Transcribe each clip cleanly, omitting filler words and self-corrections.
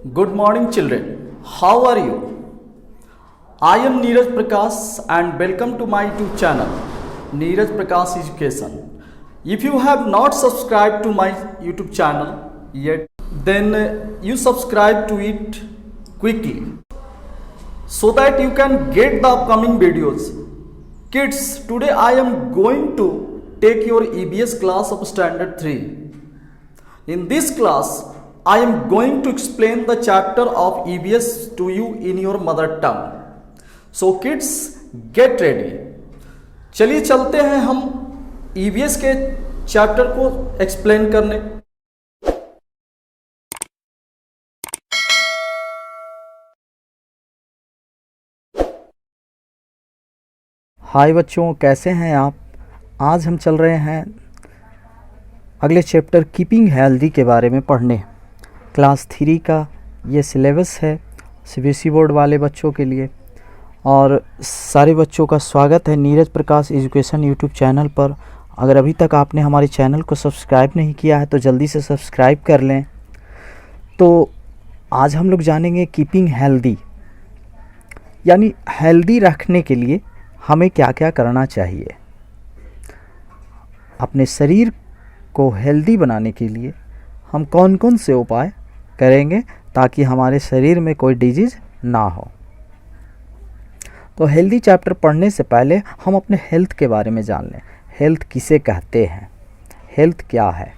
Good morning, children. How are you? I am Neeraj Prakash and welcome to my YouTube channel, Neeraj Prakash Education. If you have not subscribed to my YouTube channel yet, then you subscribe to it quickly so that you can get the upcoming videos. Kids, today I am going to take your EBS class of Standard 3. In this class, I am going to explain the chapter of EBS to you in your mother tongue. So kids, get ready. चलिए चलते हैं हम EBS के chapter को explain करने। हाय बच्चों, कैसे हैं आप। आज हम चल रहे हैं अगले चैप्टर कीपिंग हेल्दी के बारे में पढ़ने। क्लास 3 का ये सिलेबस है सीबीएसई बोर्ड वाले बच्चों के लिए। और सारे बच्चों का स्वागत है नीरज प्रकाश एजुकेशन यूट्यूब चैनल पर। अगर अभी तक आपने हमारे चैनल को सब्सक्राइब नहीं किया है तो जल्दी से सब्सक्राइब कर लें। तो आज हम लोग जानेंगे कीपिंग हेल्दी, यानी हेल्दी रखने के लिए हमें क्या क्या करना चाहिए। अपने शरीर को हेल्दी बनाने के लिए हम कौन कौन से उपाय करेंगे ताकि हमारे शरीर में कोई डिजीज़ ना हो। तो हेल्दी चैप्टर पढ़ने से पहले हम अपने हेल्थ के बारे में जान लें। हेल्थ किसे कहते हैं, हेल्थ क्या है।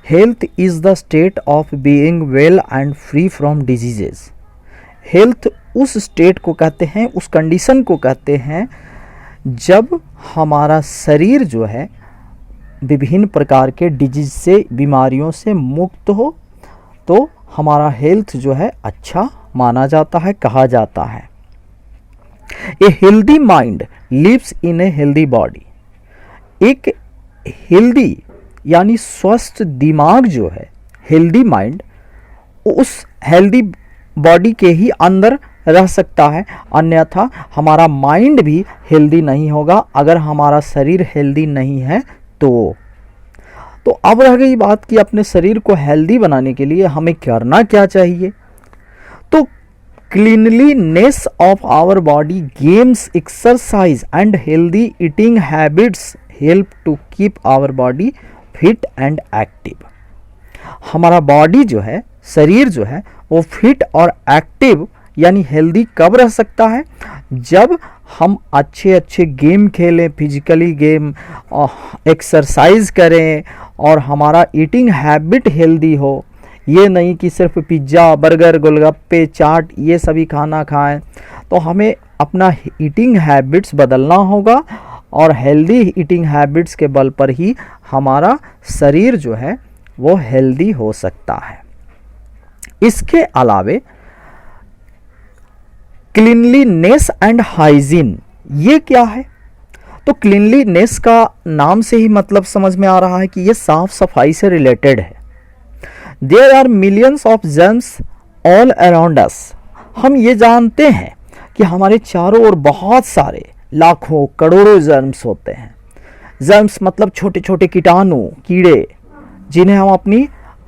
Health is the state of being well and free from diseases. Health उस स्टेट को कहते हैं, उस कंडीशन को कहते हैं जब हमारा शरीर जो है विभिन्न प्रकार के डिजीज से, बीमारियों से मुक्त हो, तो हमारा हेल्थ जो है अच्छा माना जाता है, कहा जाता है। A healthy mind lives in a healthy body. एक हेल्दी यानी स्वस्थ दिमाग जो है, हेल्दी माइंड उस हेल्दी बॉडी के ही अंदर रह सकता है, अन्यथा हमारा माइंड भी हेल्दी नहीं होगा अगर हमारा शरीर हेल्दी नहीं है। तो अब रह गई बात कि अपने शरीर को हेल्दी बनाने के लिए हमें करना क्या चाहिए। तो cleanliness of our body, games, exercise and healthy eating habits help to keep our body fit and active. हमारा बॉडी जो है, शरीर जो है, वो फिट और एक्टिव यानी हेल्दी कब रह सकता है, जब हम अच्छे अच्छे गेम खेलें, फिजिकली गेम, एक्सरसाइज करें और हमारा ईटिंग हैबिट हेल्दी हो। ये नहीं कि सिर्फ पिज़्ज़ा, बर्गर, गोलगप्पे, चाट ये सभी खाना खाएं। तो हमें अपना ईटिंग हैबिट्स बदलना होगा और हेल्दी ईटिंग हैबिट्स के बल पर ही हमारा शरीर जो है वो हेल्दी हो सकता है। इसके अलावे क्लीनलीनेस एंड हाइजीन, ये क्या है। तो क्लीनलीनेस का नाम से ही मतलब समझ में आ रहा है कि ये साफ सफाई से रिलेटेड है। There are millions of germs all around us. हम ये जानते हैं कि हमारे चारों ओर बहुत सारे लाखों करोड़ों जर्म्स होते हैं। जर्म्स मतलब छोटे छोटे कीटाणु, कीड़े, जिन्हें हम अपनी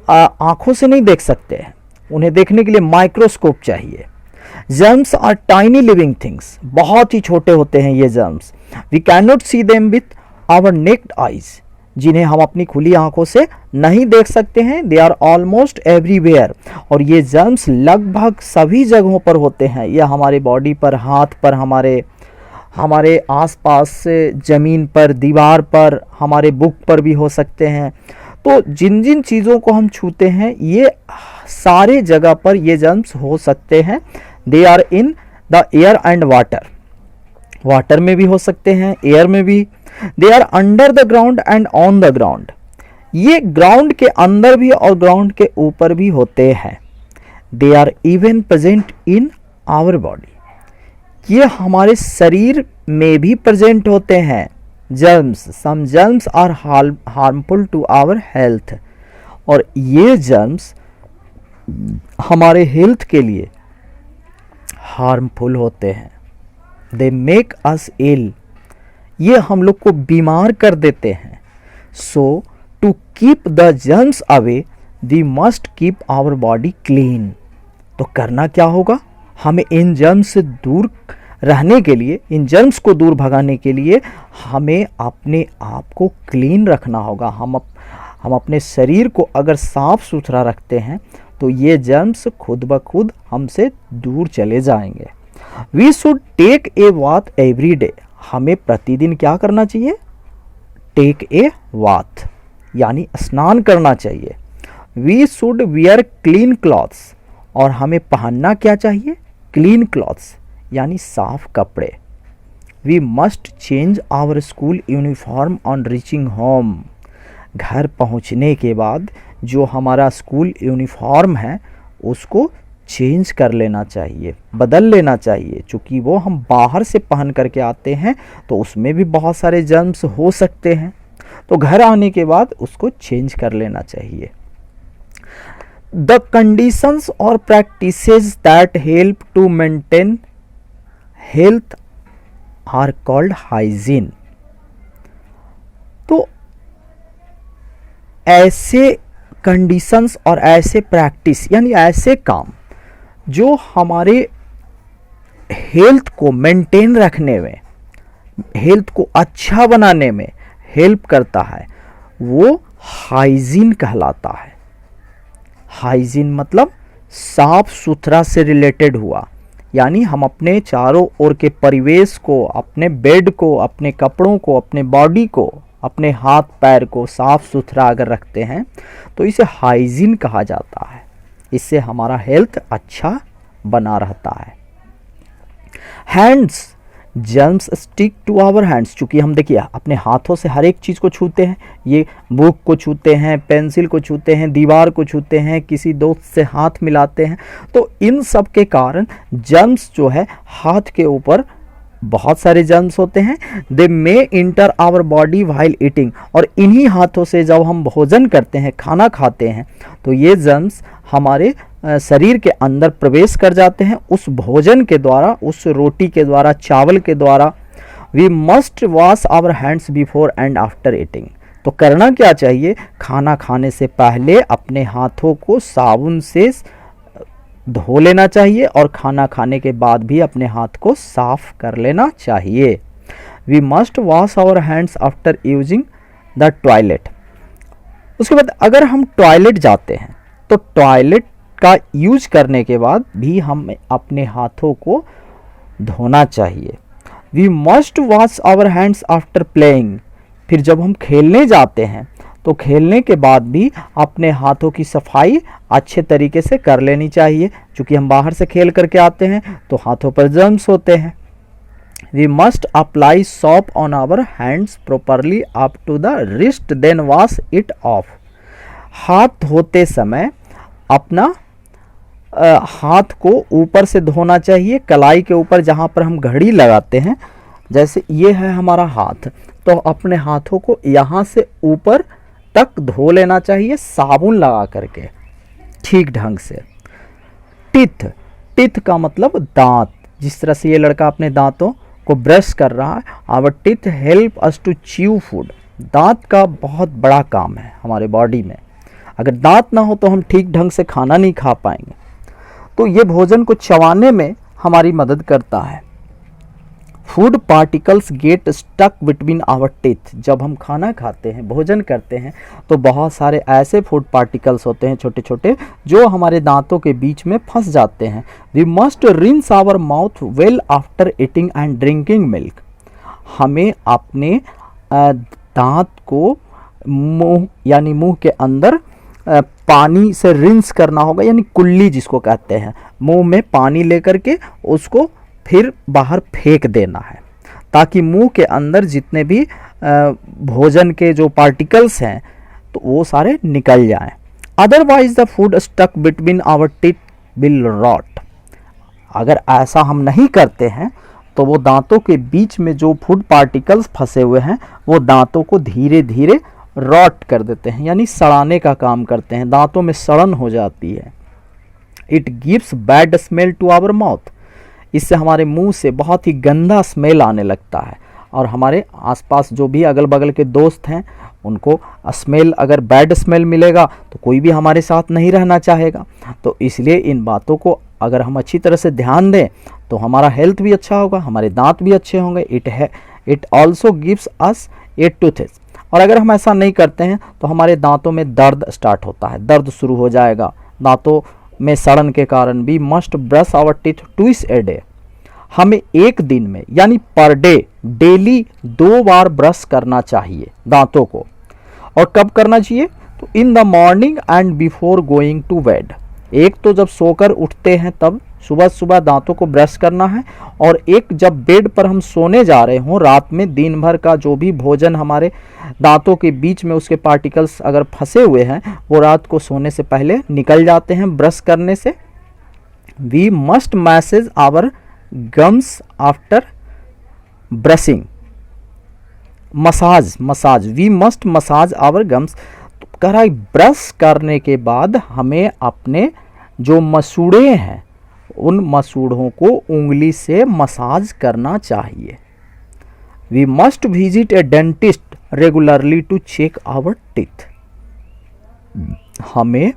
आंखों से नहीं देख सकते हैं। उन्हें देखने के लिए माइक्रोस्कोप चाहिए। Germs are tiny living things, बहुत ही छोटे होते हैं ये germs. We can not see them with our naked eyes, जिन्हें हम अपनी खुली आंखों से नहीं देख सकते हैं। दे आर ऑलमोस्ट एवरीवेयर, और ये जर्म्स लगभग सभी जगहों पर होते हैं। ये हमारे बॉडी पर, हाथ पर, हमारे आसपास से, ज़मीन पर, दीवार पर, हमारे बुक पर भी हो सकते हैं। तो जिन जिन चीज़ों को हम छूते हैं ये सारे जगह पर ये जर्म्स हो सकते हैं। They are in the air and water, water में भी हो सकते हैं, एयर में भी। They are under the ground and on the ground, ये ग्राउंड के अंदर भी और ग्राउंड के ऊपर भी होते हैं। They are even present in our body, ये हमारे शरीर में भी प्रेजेंट होते हैं। Germs, some germs are harmful to our health, और ये जर्म्स हमारे हेल्थ के लिए हार्मफुल होते हैं। दे मेक अस इल, ये हम लोग को बीमार कर देते हैं। So to keep the germs away we must keep our body clean, तो करना क्या होगा, हमें इन जर्म्स से दूर रहने के लिए, इन जर्म्स को दूर भगाने के लिए हमें अपने आप को क्लीन रखना होगा। हम अपने शरीर को अगर साफ सुथरा रखते हैं तो ये जर्म्स खुद ब खुद हमसे दूर चले जाएंगे। We should take a bath every day, हमें प्रतिदिन क्या करना चाहिए, टेक ए बाथ यानी स्नान करना चाहिए। We should wear clean clothes, और हमें पहनना क्या चाहिए, क्लीन क्लॉथ्स यानी साफ कपड़े। We must change our school uniform on reaching home, घर पहुंचने के बाद जो हमारा स्कूल यूनिफॉर्म है उसको चेंज कर लेना चाहिए, बदल लेना चाहिए, क्योंकि वो हम बाहर से पहन करके आते हैं तो उसमें भी बहुत सारे जर्म्स हो सकते हैं, तो घर आने के बाद उसको चेंज कर लेना चाहिए। द कंडीशंस और practices that help to maintain health are called hygiene. तो ऐसे कंडीशंस और ऐसे प्रैक्टिस यानी ऐसे काम जो हमारे हेल्थ को मेंटेन रखने में, हेल्थ को अच्छा बनाने में हेल्प करता है, वो हाइजीन कहलाता है। हाइजीन मतलब साफ सुथरा से रिलेटेड हुआ, यानी हम अपने चारों ओर के परिवेश को, अपने बेड को, अपने कपड़ों को, अपने बॉडी को, अपने हाथ पैर को साफ सुथरा अगर रखते हैं तो इसे हाइजीन कहा जाता है। इससे हमारा हेल्थ अच्छा बना रहता है। Hands, germs stick to our hands, चूँकि हम देखिए अपने हाथों से हर एक चीज़ को छूते हैं, ये बुक को छूते हैं, पेंसिल को छूते हैं, दीवार को छूते हैं, किसी दोस्त से हाथ मिलाते हैं, तो इन सब के कारण जर्म्स जो है हाथ के ऊपर बहुत सारे जर्म्स होते हैं। They may enter our body while eating, और इन्हीं हाथों से जब हम भोजन करते हैं, खाना खाते हैं, तो ये जर्म्स हमारे शरीर के अंदर प्रवेश कर जाते हैं उस भोजन के द्वारा, उस रोटी के द्वारा, चावल के द्वारा। We must wash our hands before and after eating, तो करना क्या चाहिए, खाना खाने से पहले अपने हाथों को साबुन से धो लेना चाहिए और खाना खाने के बाद भी अपने हाथ को साफ कर लेना चाहिए। We must wash our hands after using the toilet. उसके बाद अगर हम टॉयलेट जाते हैं तो टॉयलेट का यूज करने के बाद भी हमें अपने हाथों को धोना चाहिए। We must wash our hands after playing, फिर जब हम खेलने जाते हैं तो खेलने के बाद भी अपने हाथों की सफाई अच्छे तरीके से कर लेनी चाहिए, क्योंकि हम बाहर से खेल करके आते हैं तो हाथों पर जर्म्स होते हैं। We must apply soap on our hands properly up to the wrist then wash it off, हाथ धोते समय अपना हाथ को ऊपर से धोना चाहिए, कलाई के ऊपर जहाँ पर हम घड़ी लगाते हैं, जैसे ये है हमारा हाथ, तो अपने हाथों को यहाँ से ऊपर तक धो लेना चाहिए साबुन लगा करके ठीक ढंग से। टीथ, टीथ का मतलब दांत, जिस तरह से ये लड़का अपने दांतों को ब्रश कर रहा है, our teeth help us to chew food, दांत का बहुत बड़ा काम है हमारे बॉडी में, अगर दांत ना हो तो हम ठीक ढंग से खाना नहीं खा पाएंगे, तो ये भोजन को चबाने में हमारी मदद करता है। Food particles get stuck between our teeth, जब हम खाना खाते हैं, भोजन करते हैं, तो बहुत सारे ऐसे फूड पार्टिकल्स होते हैं छोटे छोटे जो हमारे दांतों के बीच में फंस जाते हैं। We must rinse our mouth well after eating and drinking milk, हमें अपने दांत को मुंह यानी मुंह के अंदर पानी से रिंस करना होगा, यानी कुल्ली जिसको कहते हैं, मुंह में पानी लेकर के उसको फिर बाहर फेंक देना है, ताकि मुंह के अंदर जितने भी भोजन के जो पार्टिकल्स हैं तो वो सारे निकल जाएं। Otherwise the food stuck between our teeth will rot, अगर ऐसा हम नहीं करते हैं तो वो दांतों के बीच में जो फूड पार्टिकल्स फंसे हुए हैं वो दांतों को धीरे धीरे रॉट कर देते हैं, यानी सड़ाने का काम करते हैं, दांतों में सड़न हो जाती है। It gives bad smell to our mouth, इससे हमारे मुंह से बहुत ही गंदा स्मेल आने लगता है, और हमारे आसपास जो भी अगल बगल के दोस्त हैं उनको स्मेल, अगर बैड स्मेल मिलेगा तो कोई भी हमारे साथ नहीं रहना चाहेगा, तो इसलिए इन बातों को अगर हम अच्छी तरह से ध्यान दें तो हमारा हेल्थ भी अच्छा होगा, हमारे दांत भी अच्छे होंगे। इट ऑल्सो गिव्स अस ए टूथेस। और अगर हम ऐसा नहीं करते हैं तो हमारे दांतों में दर्द स्टार्ट होता है, दर्द शुरू हो जाएगा दांतों में सड़न के कारण। We must brush our teeth twice a day. हमें एक दिन में यानी पर डे डेली 2 बार ब्रश करना चाहिए दांतों को। और कब करना चाहिए? तो in the morning and before going to bed. एक तो जब सोकर उठते हैं तब सुबह सुबह दांतों को ब्रश करना है, और एक जब बेड पर हम सोने जा रहे हों रात में, दिन भर का जो भी भोजन हमारे दांतों के बीच में उसके पार्टिकल्स अगर फंसे हुए हैं वो रात को सोने से पहले निकल जाते हैं ब्रश करने से। We must massage our gums after brushing. Massage we must massage our gums. कह रहा है ब्रश करने के बाद हमें अपने जो मसूड़े हैं उन मसूड़ों को उंगली से मसाज करना चाहिए। We must visit a dentist regularly to check our teeth. हमें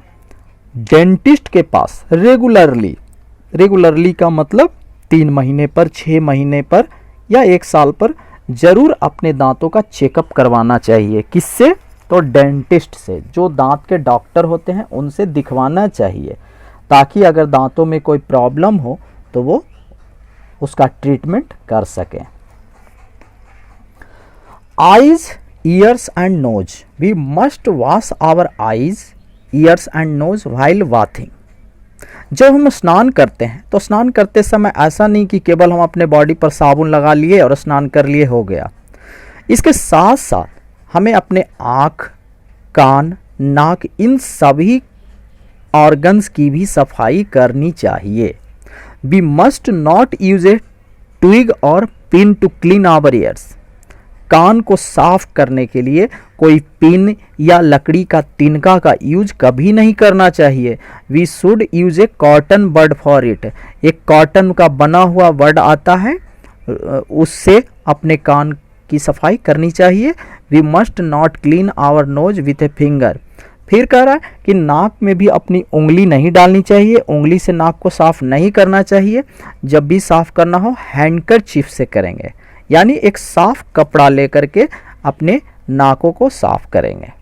डेंटिस्ट के पास रेगुलरली का मतलब 3 महीने पर, 6 महीने पर या 1 साल पर जरूर अपने दांतों का चेकअप करवाना चाहिए। किससे? तो डेंटिस्ट से। जो दांत के डॉक्टर होते हैं उनसे दिखवाना चाहिए, ताकि अगर दांतों में कोई प्रॉब्लम हो तो वो उसका ट्रीटमेंट कर सकें। Eyes, ears and nose. We must wash our eyes, ears and nose while bathing. जब हम स्नान करते हैं तो स्नान करते समय ऐसा नहीं कि केवल हम अपने बॉडी पर साबुन लगा लिए और स्नान कर लिए हो गया। इसके साथ साथ हमें अपने आँख, कान, नाक, इन सभी ऑर्गन्स की भी सफाई करनी चाहिए। We must not use a twig or pin to clean our ears. कान को साफ करने के लिए कोई पिन या लकड़ी का तिनका का यूज कभी नहीं करना चाहिए। We should use a cotton bud for it. एक कॉटन का बना हुआ बड आता है, उससे अपने कान की सफाई करनी चाहिए। We must not clean our nose with a finger. फिर कह रहा है कि नाक में भी अपनी उंगली नहीं डालनी चाहिए, उंगली से नाक को साफ नहीं करना चाहिए। जब भी साफ करना हो हैंडकरचीफ से करेंगे, यानी एक साफ कपड़ा लेकर के अपने नाकों को साफ करेंगे।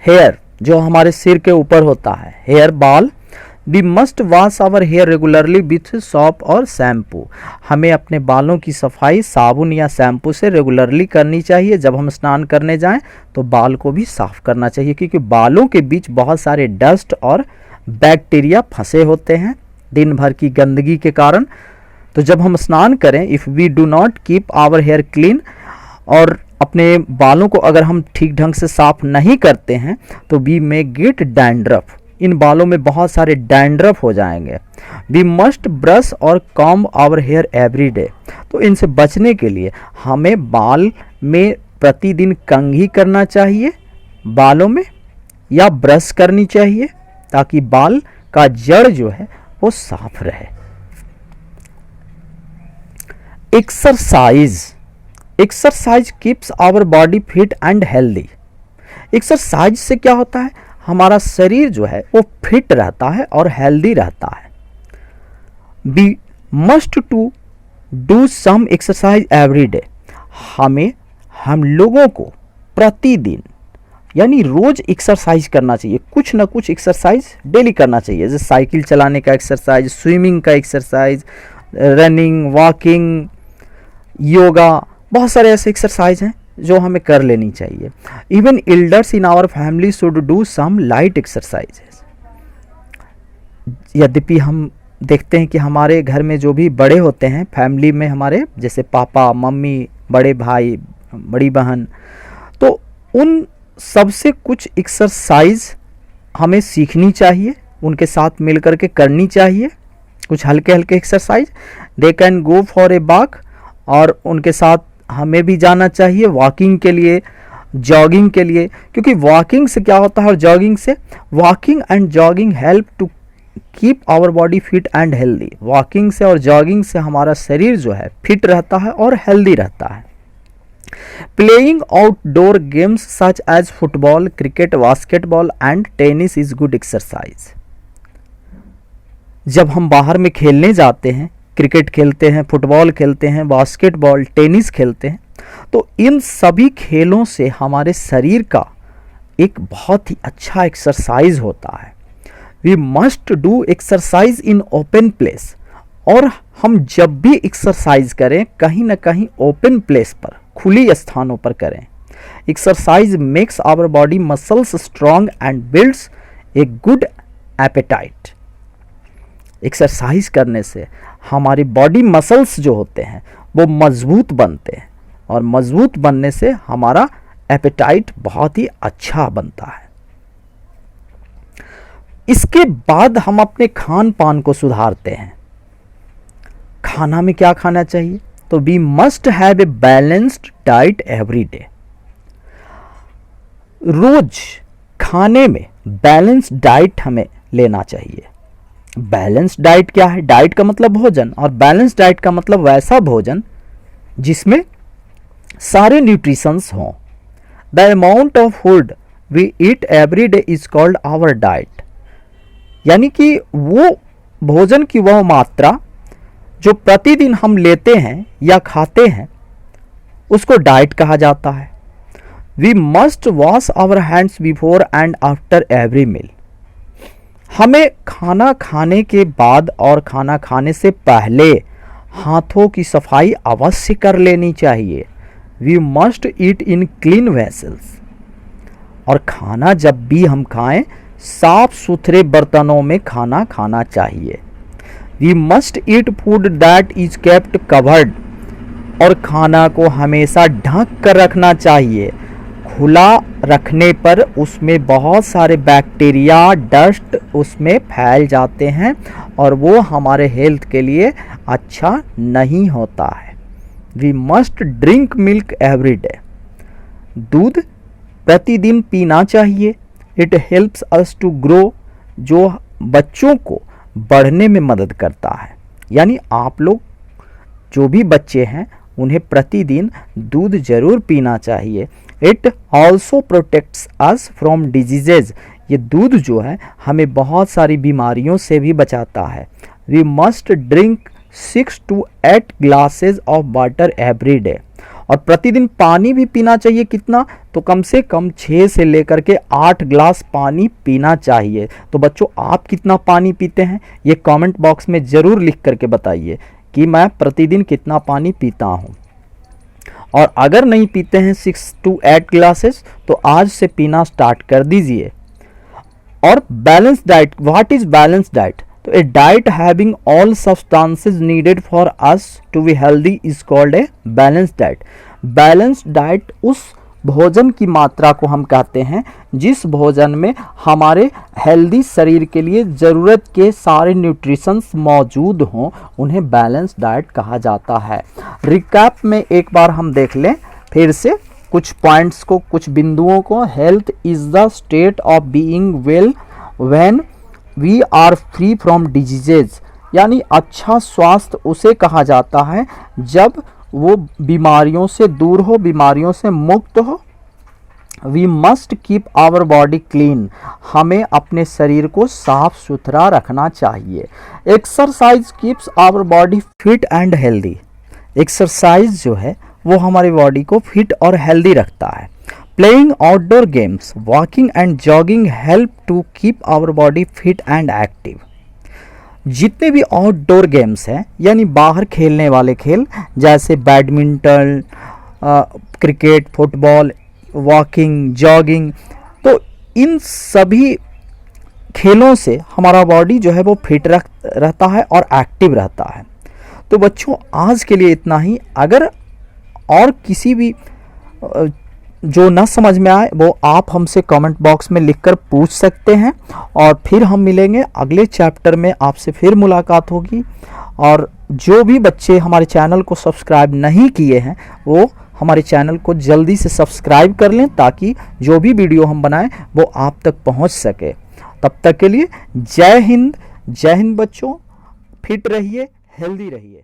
हेयर, जो हमारे सिर के ऊपर होता है, हेयर बाल। We must wash our hair regularly with soap और शैम्पू। हमें अपने बालों की सफाई साबुन या शैम्पू से रेगुलरली करनी चाहिए। जब हम स्नान करने जाएं तो बाल को भी साफ करना चाहिए, क्योंकि बालों के बीच बहुत सारे डस्ट और बैक्टीरिया फंसे होते हैं दिन भर की गंदगी के कारण। तो जब हम स्नान करें, if we do not keep our hair clean, और अपने बालों को अगर हम ठीक ढंग से साफ नहीं करते हैं तो वी मे गेट डैंड्रफ। इन बालों में बहुत सारे डैंड्रफ हो जाएंगे। वी मस्ट ब्रश और comb our hair every day. तो इनसे बचने के लिए हमें बाल में प्रतिदिन कंघी करना चाहिए बालों में, या ब्रश करनी चाहिए, ताकि बाल का जड़ जो है वो साफ रहे। Exercise keeps our body fit and healthy. Exercise से क्या होता है? हमारा शरीर जो है वो फिट रहता है और हेल्दी रहता है। We must to do some exercise every day. हम लोगों को प्रतिदिन यानी रोज एक्सरसाइज करना चाहिए, कुछ ना कुछ एक्सरसाइज डेली करना चाहिए, जैसे साइकिल चलाने का एक्सरसाइज, स्विमिंग का एक्सरसाइज, रनिंग, वॉकिंग, योगा, बहुत सारे ऐसे एक्सरसाइज हैं जो हमें कर लेनी चाहिए। Even elders in our family should do some light exercises. यद्यपि हम देखते हैं कि हमारे घर में जो भी बड़े होते हैं फैमिली में, हमारे जैसे पापा, मम्मी, बड़े भाई, बड़ी बहन, तो उन सबसे कुछ एक्सरसाइज हमें सीखनी चाहिए, उनके साथ मिल करके करनी चाहिए, कुछ हल्के हल्के exercise. They can go for a walk, और उनके साथ हमें भी जाना चाहिए वॉकिंग के लिए, जॉगिंग के लिए, क्योंकि वॉकिंग से क्या होता है और जॉगिंग से, walking and jogging help to keep our body fit and healthy. Walking से और जॉगिंग से हमारा शरीर जो है फिट रहता है और हेल्दी रहता है। Playing outdoor games such as football, cricket, basketball and tennis is good exercise. जब हम बाहर में खेलने जाते हैं, क्रिकेट खेलते हैं, फुटबॉल खेलते हैं, बास्केटबॉल, टेनिस खेलते हैं, तो इन सभी खेलों से हमारे शरीर का एक बहुत ही अच्छा एक्सरसाइज होता है। We must do exercise in open place. और हम जब भी एक्सरसाइज करें कहीं ना कहीं ओपन प्लेस पर, खुली स्थानों पर करें। Exercise makes our body muscles strong and builds a good appetite. Exercise करने से हमारी बॉडी मसल्स जो होते हैं वो मजबूत बनते हैं, और मजबूत बनने से हमारा एपेटाइट बहुत ही अच्छा बनता है। इसके बाद हम अपने खान पान को सुधारते हैं। खाना में क्या खाना चाहिए? तो we must have a balanced diet every day. रोज खाने में बैलेंस्ड डाइट हमें लेना चाहिए। बैलेंस्ड डाइट क्या है? डाइट का मतलब भोजन, और बैलेंस्ड डाइट का मतलब वैसा भोजन जिसमें सारे न्यूट्रिशंस हों। The amount of food we eat every day is called our diet. यानी कि वो भोजन की वह मात्रा जो प्रतिदिन हम लेते हैं या खाते हैं उसको डाइट कहा जाता है। We must wash our hands before and after every meal. हमें खाना खाने के बाद और खाना खाने से पहले हाथों की सफाई अवश्य कर लेनी चाहिए। We must eat in clean vessels. और खाना जब भी हम खाएं साफ सुथरे बर्तनों में खाना खाना चाहिए। We must eat food that is kept covered. और खाना को हमेशा ढक कर रखना चाहिए। खुला रखने पर उसमें बहुत सारे बैक्टीरिया, डस्ट उसमें फैल जाते हैं और वो हमारे हेल्थ के लिए अच्छा नहीं होता है। We must drink milk every day. दूध प्रतिदिन पीना चाहिए। It helps us to grow, जो बच्चों को बढ़ने में मदद करता है। यानी आप लोग जो भी बच्चे हैं उन्हें प्रतिदिन दूध जरूर पीना चाहिए। It also protects us from diseases. ये दूध जो है हमें बहुत सारी बीमारियों से भी बचाता है। We must drink 6 to 8 glasses of water every day. और प्रतिदिन पानी भी पीना चाहिए। कितना? तो कम से कम 6 से लेकर के 8 ग्लास पानी पीना चाहिए। तो बच्चों, आप कितना पानी पीते हैं ये कमेंट बॉक्स में ज़रूर लिख करके बताइए कि मैं प्रतिदिन कितना पानी पीता हूँ। और अगर नहीं पीते हैं 6 to 8 ग्लासेस तो आज से पीना स्टार्ट कर दीजिए। और balance diet, what is balance diet? तो a diet having all substances needed for us to be healthy is called a balance diet. Balance diet उस भोजन की मात्रा को हम कहते हैं जिस भोजन में हमारे हेल्दी शरीर के लिए ज़रूरत के सारे न्यूट्रिशंस मौजूद हों, उन्हें बैलेंस डाइट कहा जाता है। रिकैप में एक बार हम देख लें फिर से कुछ पॉइंट्स को, कुछ बिंदुओं को। Health is the state of being well when we are free from diseases. यानी अच्छा स्वास्थ्य उसे कहा जाता है जब वो बीमारियों से दूर हो, बीमारियों से मुक्त हो। We must keep our body clean. हमें अपने शरीर को साफ सुथरा रखना चाहिए। Exercise keeps our body fit and healthy. Exercise जो है वो हमारी बॉडी को फिट और हेल्दी रखता है। Playing outdoor games, walking and jogging help to keep our body fit and active. जितने भी आउटडोर गेम्स हैं यानी बाहर खेलने वाले खेल जैसे badminton, cricket, football, walking, jogging, तो इन सभी खेलों से हमारा बॉडी जो है वो फिट रहता है और एक्टिव रहता है। तो बच्चों, आज के लिए इतना ही। अगर और किसी भी जो ना समझ में आए वो आप हमसे कमेंट बॉक्स में लिखकर पूछ सकते हैं। और फिर हम मिलेंगे अगले चैप्टर में, आपसे फिर मुलाकात होगी। और जो भी बच्चे हमारे चैनल को सब्सक्राइब नहीं किए हैं वो हमारे चैनल को जल्दी से सब्सक्राइब कर लें ताकि जो भी वीडियो हम बनाएं वो आप तक पहुंच सके। तब तक के लिए जय हिंद। जय हिंद बच्चों, फिट रहिए, हेल्दी रहिए।